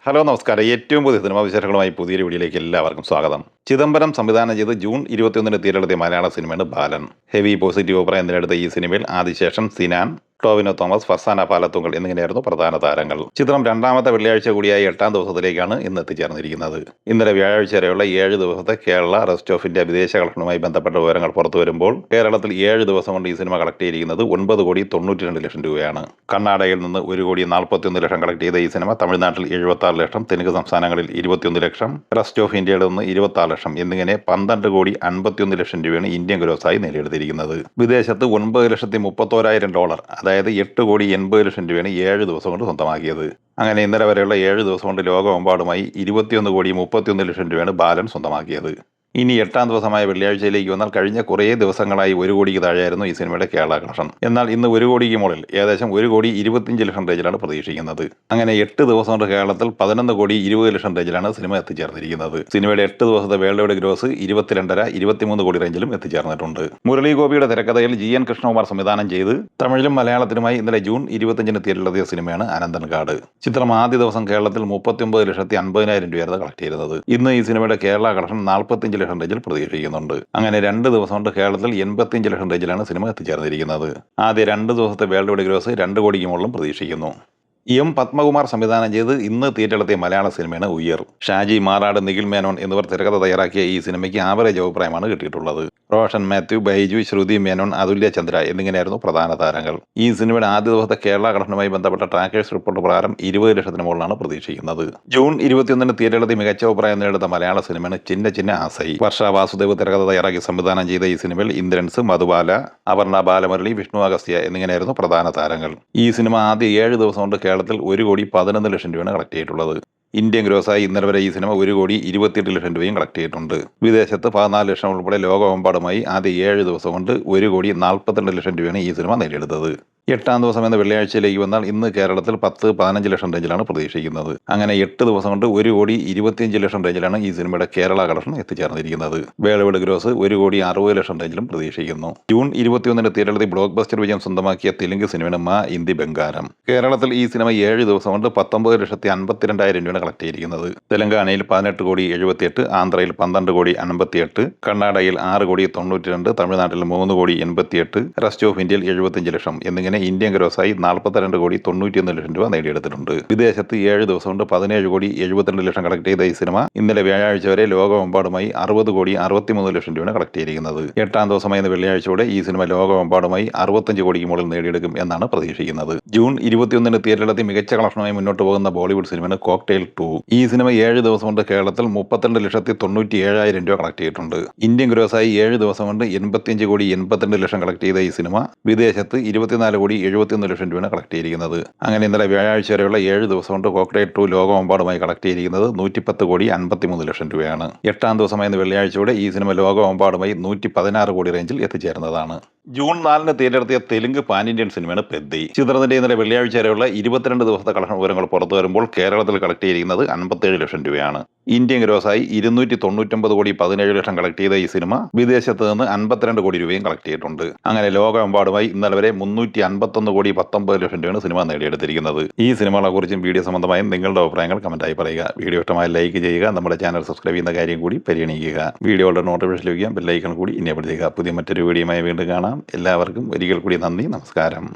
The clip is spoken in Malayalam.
ഹലോ നമസ്കാരം. ഏറ്റവും പുതിയ സിനിമാ വിശേഷങ്ങളുമായി പുതിയൊരു വീഡിയോയിലേക്ക് എല്ലാവർക്കും സ്വാഗതം. ചിദംബരം സംവിധാനം ചെയ്ത് ജൂൺ 21-ന് തിയേറ്ററിലെത്തിയ മലയാള സിനിമയാണ് ബാലൻ. ഹെവി പോസിറ്റീവ് അഭിപ്രായം നേടിയെടുത്ത ഈ സിനിമയിൽ ആദിശേഷൻ, സിനാൻ, ടോവിനോ തോമസ്, ഫർസാന പാലത്തുങ്കൽ എന്നിങ്ങനെയായിരുന്നു പ്രധാന താരങ്ങൾ. ചിത്രം രണ്ടാമത്തെ വെള്ളിയാഴ്ച കൂടിയായ 8-ാം ദിവസത്തിലേക്കാണ് ഇന്ന് എത്തിച്ചേർന്നിരിക്കുന്നത്. ഇന്നലെ വ്യാഴാഴ്ച വരെയുള്ള 7 ദിവസത്തെ കേരള, റെസ്റ്റ് ഓഫ് ഇന്ത്യ വിദേശ കളക്ഷനുമായി ബന്ധപ്പെട്ട വിവരങ്ങൾ പുറത്തു വരുമ്പോൾ കേരളത്തിൽ 7 ദിവസം കൊണ്ട് ഈ സിനിമ കളക്ട് ചെയ്തിരിക്കുന്നത് 9,92 ലക്ഷം രൂപയാണ്. കർണാടകയിൽ നിന്ന് 1,41 ലക്ഷം കളക്ട് ചെയ്ത ഈ സിനിമ തമിഴ്നാട്ടിൽ 76 ലക്ഷം, തെലുങ്ക് സംസ്ഥാനങ്ങളിൽ 21 ലക്ഷം, റെസ്റ്റ് ഓഫ് ഇന്ത്യയിൽ നിന്ന് 26 ലക്ഷം എന്നിങ്ങനെ 12,51 ലക്ഷം രൂപയാണ് ഇന്ത്യൻ ഗ്രോസായി നേടിയെടുത്തിരിക്കുന്നത്. വിദേശത്ത് $9,31,000, അതായത് 8,80 ലക്ഷം രൂപയാണ് 7 ദിവസം കൊണ്ട് സ്വന്തമാക്കിയത്. അങ്ങനെ ഇന്നലെ വരെയുള്ള 7 ദിവസം കൊണ്ട് ലോകമെമ്പാടുമായി 21,31 ലക്ഷം രൂപയാണ് ബാലൻ സ്വന്തമാക്കിയത്. ഇനി 8-ാം ദിവസമായ വെള്ളിയാഴ്ചയിലേക്ക് വന്നാൽ കഴിഞ്ഞ കുറേ ദിവസങ്ങളായി 1 കോടിക്ക് താഴെയായിരുന്നു ഈ സിനിമയുടെ കേരള കളക്ഷൻ. എന്നാൽ ഇന്ന് 1 കോടിക്ക് മുകളിൽ ഏകദേശം 1,25 ലക്ഷം റേഞ്ചിലാണ് പ്രതീക്ഷിക്കുന്നത്. അങ്ങനെ 8 ദിവസം കൊണ്ട് കേരളത്തിൽ 11,20 ലക്ഷം റേഞ്ചിലാണ് സിനിമ എത്തിച്ചേർന്നിരിക്കുന്നത്. സിനിമയുടെ 8 ദിവസത്തെ വേൾഡ് വൈഡ് ഗ്രോസ് 22.5-23 കോടി റേഞ്ചിലും എത്തിച്ചേർന്നിട്ടുണ്ട്. മുരളി ഗോപിയുടെ തിരക്കഥയിൽ GN കൃഷ്ണകുമാർ സംവിധാനം ചെയ്ത് തമിഴിലും മലയാളത്തിലുമായി ഇന്നലെ ജൂൺ 25-ന് തിയേറ്ററിലെത്തിയ സിനിമയാണ് അനന്തൻകാട്. ചിത്രം ആദ്യ ദിവസം കേരളത്തിൽ 39,50,000 രൂപയായിരുന്നു കളക്ട് ചെയ്യുന്നത്. ഇന്ന് ഈ സിനിമയുടെ കേരള കളക്ഷൻ 45 ലക്ഷം റേഞ്ചിൽ പ്രതീക്ഷിക്കുന്നുണ്ട്. അങ്ങനെ 2 ദിവസം കൊണ്ട് കേരളത്തിൽ 85 ലക്ഷം റേഞ്ചിലാണ് സിനിമ എത്തിച്ചേർന്നിരിക്കുന്നത്. ആദ്യ 2 ദിവസത്തെ വേൾഡ് വൈഡ് ഗ്രോസ് 2 കോടിക്ക് മുകളിലും പ്രതീക്ഷിക്കുന്നു. M. പത്മകുമാർ സംവിധാനം ചെയ്ത് ഇന്ന് തിയേറ്ററിലെത്തിയ മലയാള സിനിമയാണ് ഉയർ. ഷാജി മാറാട്, നിഖിൽ മേനോൻ എന്നിവർ തിരക്കഥ തയ്യാറാക്കിയ ഈ സിനിമയ്ക്ക് ആവറേജ് അഭിപ്രായമാണ് കിട്ടിയിട്ടുള്ളത്. റോഷൻ മാത്യു, ബൈജു, ശ്രുതി മേനോൻ, അതുല്യ ചന്ദ്ര എന്നിങ്ങനെയായിരുന്നു പ്രധാന താരങ്ങൾ. ഈ സിനിമയുടെ ആദ്യ ദിവസത്തെ കേരള കളക്ഷനുമായി ബന്ധപ്പെട്ട ട്രാക്കേഴ്സ് റിപ്പോർട്ട് പ്രകാരം 20 ലക്ഷത്തിന് മുകളിലാണ് പ്രതീക്ഷിക്കുന്നത്. ജൂൺ 21-ന് തിയേറ്ററിലെത്തി മികച്ച അഭിപ്രായം നേടിയെടുത്ത മലയാള സിനിമയാണ് ചിന്ന ചിന്ന ആസൈ. വർഷ വാസുദേവ് തിരക്കഥ തയ്യാറാക്കി സംവിധാനം ചെയ്ത ഈ സിനിമയിൽ ഇന്ദ്രൻസ്, മധുബാല, അപർണ ബാലമുരളി, വിഷ്ണു അഗസ്ത്യ എന്നിങ്ങനെയായിരുന്നു പ്രധാന താരങ്ങൾ. ഈ സിനിമ ആദ്യ 7 ദിവസം കൊണ്ട് കേരളത്തിൽ 1,11 ലക്ഷം രൂപയാണ് കളക്ട് ചെയ്തിട്ടുള്ളത്. ഇന്ത്യൻ ഗ്രോസായി ഇന്നലെ വരെ ഈ സിനിമ 1,28 ലക്ഷം രൂപയും കളക്ട് ചെയ്തിട്ടുണ്ട്. വിദേശത്ത് 14 ലക്ഷം ഉൾപ്പെടെ ലോകമെമ്പാടുമായി ആദ്യ 7 ദിവസം കൊണ്ട് 1,42 ലക്ഷം രൂപയാണ് ഈ സിനിമ നേടിയെടുത്തത്. 8-ാം ദിവസം എന്ന വെള്ളിയാഴ്ചയിലേക്ക് വന്നാൽ ഇന്ന് കേരളത്തിൽ 10-15 ലക്ഷം റേഞ്ചിലാണ് പ്രതീക്ഷിക്കുന്നത്. അങ്ങനെ 8 ദിവസം കൊണ്ട് 1,25 ലക്ഷം റേഞ്ചിലാണ് ഈ സിനിമയുടെ കേരള കളക്ഷൻ എത്തിച്ചേർന്നിരിക്കുന്നത്. വേൾഡ് വൈഡ് ഗ്രോസ് 1,60 ലക്ഷം റേഞ്ചിലും പ്രതീക്ഷിക്കുന്നു. ജൂൺ 21-ന് തിയേറ്ററിൽ ബ്ലോക്ക് ബസ്റ്റർ വിജയം സ്വന്തമാക്കിയ തെലുങ്ക് സിനിമയാണ് മാ ഇന്ദി ബംഗാരം. കേരളത്തിൽ ഈ സിനിമ 7 ദിവസം കൊണ്ട് 19,52,000 രൂപയാണ് കളക്ട് ചെയ്തിരിക്കുന്നത്. തെലങ്കാനയിൽ 18,78,00,000, ആന്ധ്രയിൽ 12,58,00,000, കർണാടകയിൽ 6,92,00,000, തമിഴ്നാട്ടിൽ 3,88,00,000, റെസ്റ്റ് ഓഫ് ഇന്ത്യയിൽ 75 ലക്ഷം എന്നിങ്ങനെ ഇന്ത്യൻ ഗ്രോസായി 42,91,00,000 രൂപ നേടിയെടുത്തിട്ടുണ്ട്. വിദേശത്ത് 7 ദിവസം കൊണ്ട് 17,72,00,000 കളക്ട് ചെയ്ത ഈ സിനിമ ഇന്നലെ വ്യാഴാഴ്ച വരെ ലോകമെമ്പാടുമായി 60,63,00,000 രൂപയാണ് കളക്ട് ചെയ്തിരിക്കുന്നത്. 8-ാം ദിവസമായ വെള്ളിയാഴ്ചയോടെ ഈ സിനിമ ലോകമെമ്പാടുമായി 65 കോടിക്ക് മുകളിൽ നേടിയെടുക്കും എന്നാണ് പ്രതീക്ഷിക്കുന്നത്. ജൂൺ 21-ന് തിയേറ്ററിലെത്തി മികച്ച കളക്ഷനുമായി മുന്നോട്ട് പോകുന്ന ബോളിവുഡ് സിനിമയാണ് കോക്ടെയിൽ 2. ഈ സിനിമ 7 ദിവസം കൊണ്ട് കേരളത്തിൽ 32,97,000 രൂപ കളക്ട് ചെയ്തിട്ടുണ്ട്. ഇന്ത്യൻ ഗ്രോസായി 7 ദിവസം കൊണ്ട് 85,82,00,000 കളക്ട് ചെയ്ത ഈ സിനിമ വിദേശത്ത് 24,71,00,000 രൂപയാണ് കളക്ട് ചെയ്തിരിക്കുന്നത്. അങ്ങനെ ഇന്നലെ വ്യാഴാഴ്ച വരെയുള്ള 7 ദിവസം കൊണ്ട് കോക്ടെയിൽ 2 ലോകമെമ്പാടുമായി കളക്ട് ചെയ്തിരിക്കുന്നത് 110,53,00,000 രൂപയാണ്. 8-ാം ദിവസമായ വെള്ളിയാഴ്ചയോടെ ഈ സിനിമ ലോകമെമ്പാടുമായി 116 കോടി റേഞ്ചിൽ എത്തിച്ചേർന്നതാണ്. ജൂൺ 4-ന് തിയേറ്ററെത്തിയ തെലുങ്ക് പാൻ ഇന്ത്യൻ സിനിമയാണ് പെദ്ദി. ചിത്രത്തിന്റെ ഇന്നലെ വെള്ളിയാഴ്ച വരെയുള്ള 22 ദിവസത്തെ കളക്ഷൻ വിവരങ്ങൾ പുറത്തു വരുമ്പോൾ കേരളത്തിൽ കളക്ട് ചെയ്തിരിക്കുന്നത് 57 ലക്ഷം രൂപയാണ്. ഇന്ത്യൻ ഗ്രോസായി 299,17,00,000 കളക്ട് ചെയ്ത ഈ സിനിമ വിദേശത്ത് നിന്ന് 52 കോടി രൂപയും കളക്ട് ചെയ്തിട്ടുണ്ട്. അങ്ങനെ ലോകമെമ്പാടുമായി ഇന്നലെ വരെ 351,19,00,000 രൂപയാണ് സിനിമ നേടിയെടുത്തിരിക്കുന്നത്. ഈ സിനിമകളെ കുറിച്ചും വീഡിയോ സംബന്ധമായും നിങ്ങളുടെ അഭിപ്രായങ്ങൾ കമന്റായി പറയുക. വീഡിയോ ഇഷ്ടമായി ലൈക്ക് ചെയ്യുക. നമ്മുടെ ചാനൽ സബ്സ്ക്രൈബ് ചെയ്യുന്ന കാര്യം കൂടി പരിഗണിക്കുക. വീഡിയോയുടെ നോട്ടിഫിക്കേഷൻ ലഭിക്കാൻ ബെല്ലൈക്കൺ കൂടി എനേബിൾ ചെയ്യുക. പുതിയ മറ്റൊരു വീഡിയോയുമായി വീണ്ടും കാണാം. എല്ലാവർക്കും ഒരിക്കൽ കൂടി നന്ദി, നമസ്കാരം.